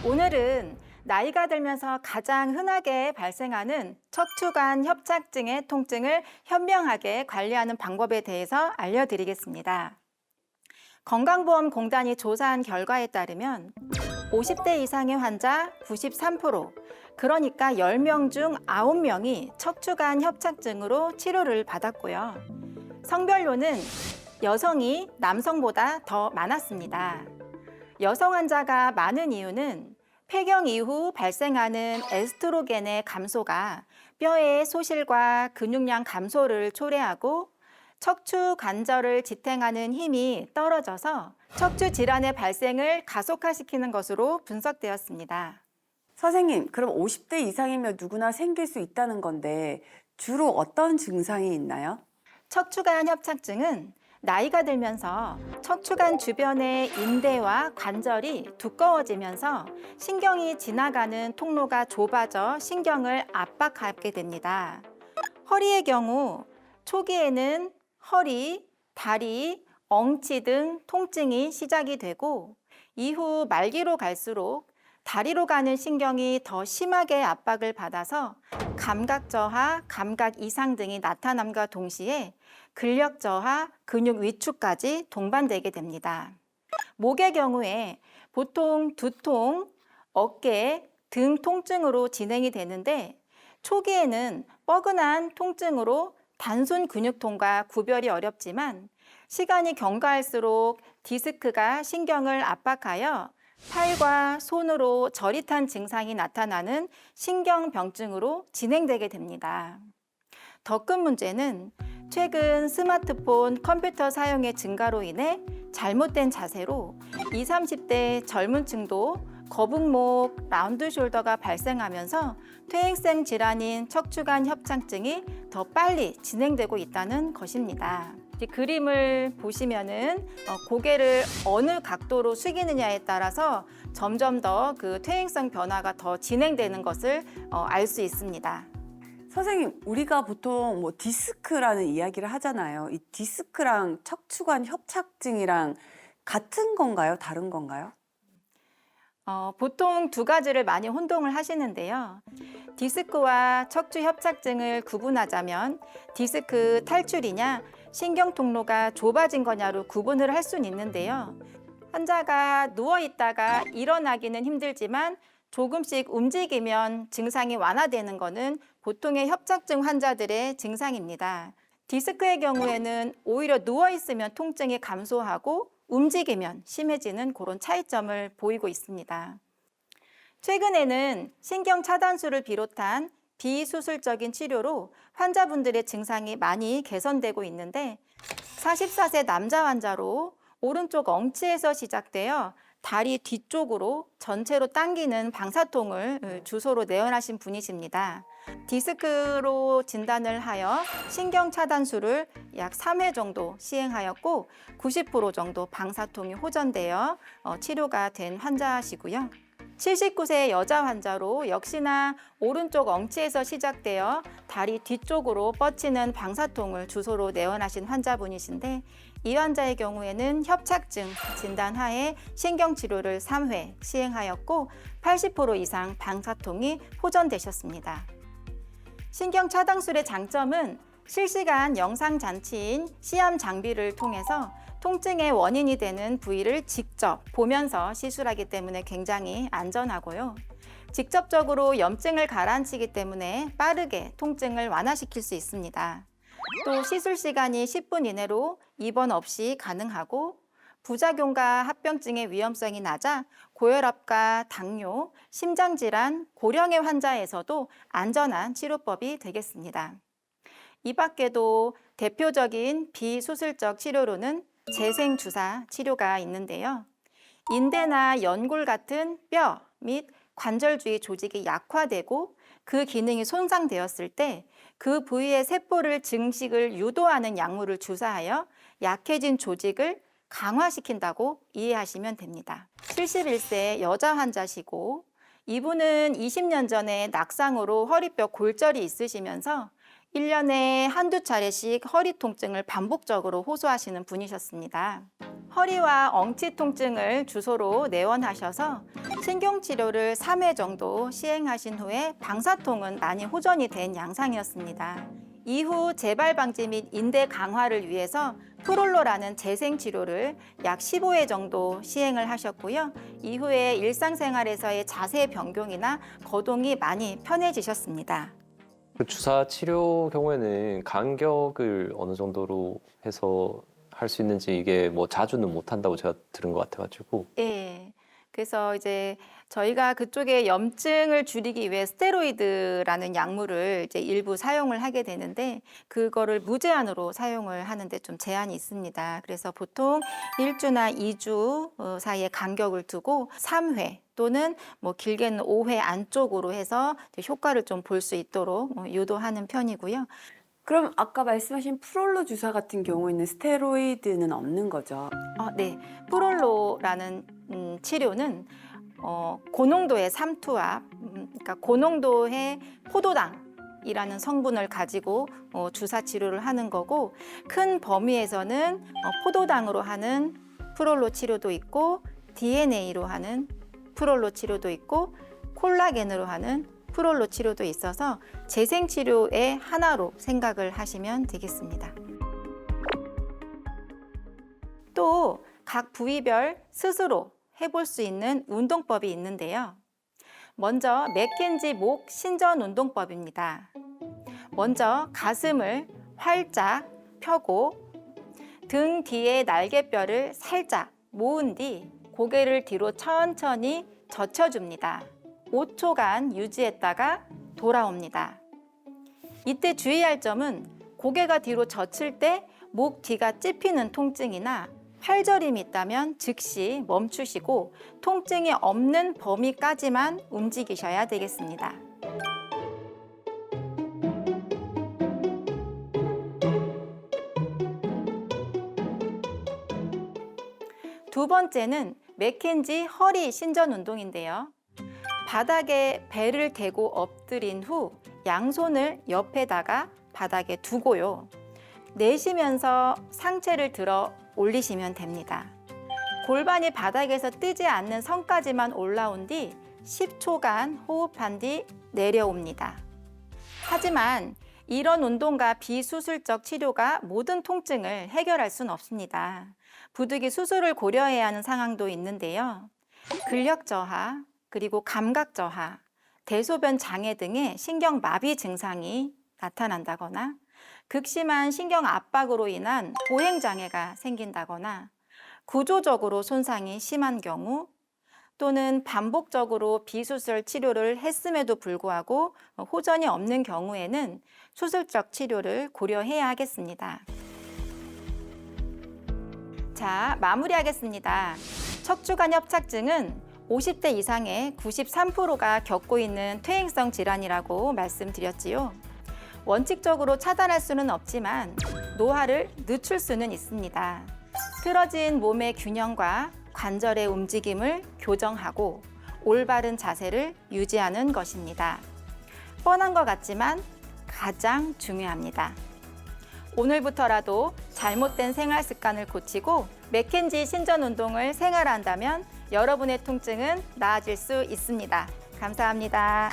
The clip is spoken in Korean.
오늘은 나이가 들면서 가장 흔하게 발생하는 척추관 협착증의 통증을 현명하게 관리하는 방법에 대해서 알려드리겠습니다. 건강보험공단이 조사한 결과에 따르면 50대 이상의 환자 93%, 그러니까 10명 중 9명이 척추관 협착증으로 치료를 받았고요. 성별로는 여성이 남성보다 더 많았습니다. 여성 환자가 많은 이유는 폐경 이후 발생하는 에스트로겐의 감소가 뼈의 소실과 근육량 감소를 초래하고 척추 관절을 지탱하는 힘이 떨어져서 척추 질환의 발생을 가속화시키는 것으로 분석되었습니다. 선생님, 그럼 50대 이상이면 누구나 생길 수 있다는 건데 주로 어떤 증상이 있나요? 척추관 협착증은 나이가 들면서 척추관 주변의 인대와 관절이 두꺼워지면서 신경이 지나가는 통로가 좁아져 신경을 압박하게 됩니다. 허리의 경우 초기에는 허리, 다리, 엉치 등 통증이 시작이 되고 이후 말기로 갈수록 다리로 가는 신경이 더 심하게 압박을 받아서 감각 저하, 감각 이상 등이 나타남과 동시에 근력 저하, 근육 위축까지 동반되게 됩니다. 목의 경우에 보통 두통, 어깨, 등 통증으로 진행이 되는데 초기에는 뻐근한 통증으로 단순 근육통과 구별이 어렵지만 시간이 경과할수록 디스크가 신경을 압박하여 팔과 손으로 저릿한 증상이 나타나는 신경병증으로 진행되게 됩니다. 더 큰 문제는 최근 스마트폰, 컴퓨터 사용의 증가로 인해 잘못된 자세로 20, 30대 젊은 층도 거북목, 라운드 숄더가 발생하면서 퇴행성 질환인 척추관 협착증이 더 빨리 진행되고 있다는 것입니다. 그림을 보시면은 고개를 어느 각도로 숙이느냐에 따라서 점점 더 그 퇴행성 변화가 더 진행되는 것을 알 수 있습니다. 선생님, 우리가 보통 디스크라는 이야기를 하잖아요. 이 디스크랑 척추관 협착증이랑 같은 건가요? 다른 건가요? 보통 두 가지를 많이 혼동을 하시는데요. 디스크와 척추 협착증을 구분하자면 디스크 탈출이냐 신경 통로가 좁아진 거냐로 구분을 할 수는 있는데요. 환자가 누워 있다가 일어나기는 힘들지만 조금씩 움직이면 증상이 완화되는 것은 보통의 협착증 환자들의 증상입니다. 디스크의 경우에는 오히려 누워 있으면 통증이 감소하고 움직이면 심해지는 그런 차이점을 보이고 있습니다. 최근에는 신경 차단술을 비롯한 비수술적인 치료로 환자분들의 증상이 많이 개선되고 있는데 44세 남자 환자로 오른쪽 엉치에서 시작되어 다리 뒤쪽으로 전체로 당기는 방사통을 주소로 내원하신 분이십니다. 디스크로 진단을 하여 신경 차단술을 약 3회 정도 시행하였고 90% 정도 방사통이 호전되어 치료가 된 환자시고요. 79세 여자 환자로 역시나 오른쪽 엉치에서 시작되어 다리 뒤쪽으로 뻗치는 방사통을 주소로 내원하신 환자분이신데 이 환자의 경우에는 협착증 진단하에 신경치료를 3회 시행하였고 80% 이상 방사통이 호전되셨습니다. 신경차단술의 장점은 실시간 영상장치인 시암 장비를 통해서 통증의 원인이 되는 부위를 직접 보면서 시술하기 때문에 굉장히 안전하고요. 직접적으로 염증을 가라앉히기 때문에 빠르게 통증을 완화시킬 수 있습니다. 또 시술 시간이 10분 이내로 입원 없이 가능하고 부작용과 합병증의 위험성이 낮아 고혈압과 당뇨, 심장질환, 고령의 환자에서도 안전한 치료법이 되겠습니다. 이 밖에도 대표적인 비수술적 치료로는 재생주사 치료가 있는데요. 인대나 연골 같은 뼈 및 관절 주위 조직이 약화되고 그 기능이 손상되었을 때 그 부위의 세포를 증식을 유도하는 약물을 주사하여 약해진 조직을 강화시킨다고 이해하시면 됩니다. 71세 여자 환자시고 이분은 20년 전에 낙상으로 허리뼈 골절이 있으시면서 1년에 한두 차례씩 허리 통증을 반복적으로 호소하시는 분이셨습니다. 허리와 엉치 통증을 주소로 내원하셔서 신경치료를 3회 정도 시행하신 후에 방사통은 많이 호전이 된 양상이었습니다. 이후 재발 방지 및 인대 강화를 위해서 프롤로라는 재생치료를 약 15회 정도 시행을 하셨고요. 이후에 일상생활에서의 자세 변경이나 거동이 많이 편해지셨습니다. 그 주사 치료 경우에는 간격을 어느 정도로 해서 할 수 있는지 이게 뭐 자주는 못 한다고 제가 들은 것 같아가지고. 예. 그래서 이제 저희가 그쪽에 염증을 줄이기 위해 스테로이드라는 약물을 이제 일부 사용을 하게 되는데 그거를 무제한으로 사용을 하는데 좀 제한이 있습니다. 그래서 보통 1주나 2주 사이에 간격을 두고 3회 또는 뭐 길게는 5회 안쪽으로 해서 효과를 좀 볼 수 있도록 유도하는 편이고요. 그럼 아까 말씀하신 프롤로 주사 같은 경우에는 스테로이드는 없는 거죠? 네. 프롤로라는 치료는 고농도의 삼투압, 그러니까 고농도의 포도당이라는 성분을 가지고 주사 치료를 하는 거고 큰 범위에서는 포도당으로 하는 프롤로 치료도 있고 DNA로 하는 프롤로 치료도 있고 콜라겐으로 하는 프롤로 치료도 있어서 재생치료의 하나로 생각을 하시면 되겠습니다. 또 각 부위별 스스로 해볼 수 있는 운동법이 있는데요. 먼저 맥켄지 목 신전 운동법입니다. 먼저 가슴을 활짝 펴고 등 뒤에 날개뼈를 살짝 모은 뒤 고개를 뒤로 천천히 젖혀줍니다. 5초간 유지했다가 돌아옵니다. 이때 주의할 점은 고개가 뒤로 젖힐 때 목 뒤가 찝히는 통증이나 팔저림이 있다면 즉시 멈추시고 통증이 없는 범위까지만 움직이셔야 되겠습니다. 두 번째는 맥켄지 허리 신전 운동인데요. 바닥에 배를 대고 엎드린 후 양손을 옆에다가 바닥에 두고요. 내쉬면서 상체를 들어 올리시면 됩니다. 골반이 바닥에서 뜨지 않는 선까지만 올라온 뒤 10초간 호흡한 뒤 내려옵니다. 하지만 이런 운동과 비수술적 치료가 모든 통증을 해결할 수는 없습니다. 부득이 수술을 고려해야 하는 상황도 있는데요. 근력 저하, 그리고 감각 저하, 대소변 장애 등의 신경 마비 증상이 나타난다거나 극심한 신경 압박으로 인한 보행 장애가 생긴다거나 구조적으로 손상이 심한 경우 또는 반복적으로 비수술 치료를 했음에도 불구하고 호전이 없는 경우에는 수술적 치료를 고려해야 하겠습니다. 자, 마무리하겠습니다. 척추관 협착증은 50대 이상의 93%가 겪고 있는 퇴행성 질환이라고 말씀드렸지요. 원칙적으로 차단할 수는 없지만 노화를 늦출 수는 있습니다. 틀어진 몸의 균형과 관절의 움직임을 교정하고 올바른 자세를 유지하는 것입니다. 뻔한 것 같지만 가장 중요합니다. 오늘부터라도 잘못된 생활 습관을 고치고 맥켄지 신전 운동을 생활한다면 여러분의 통증은 나아질 수 있습니다. 감사합니다.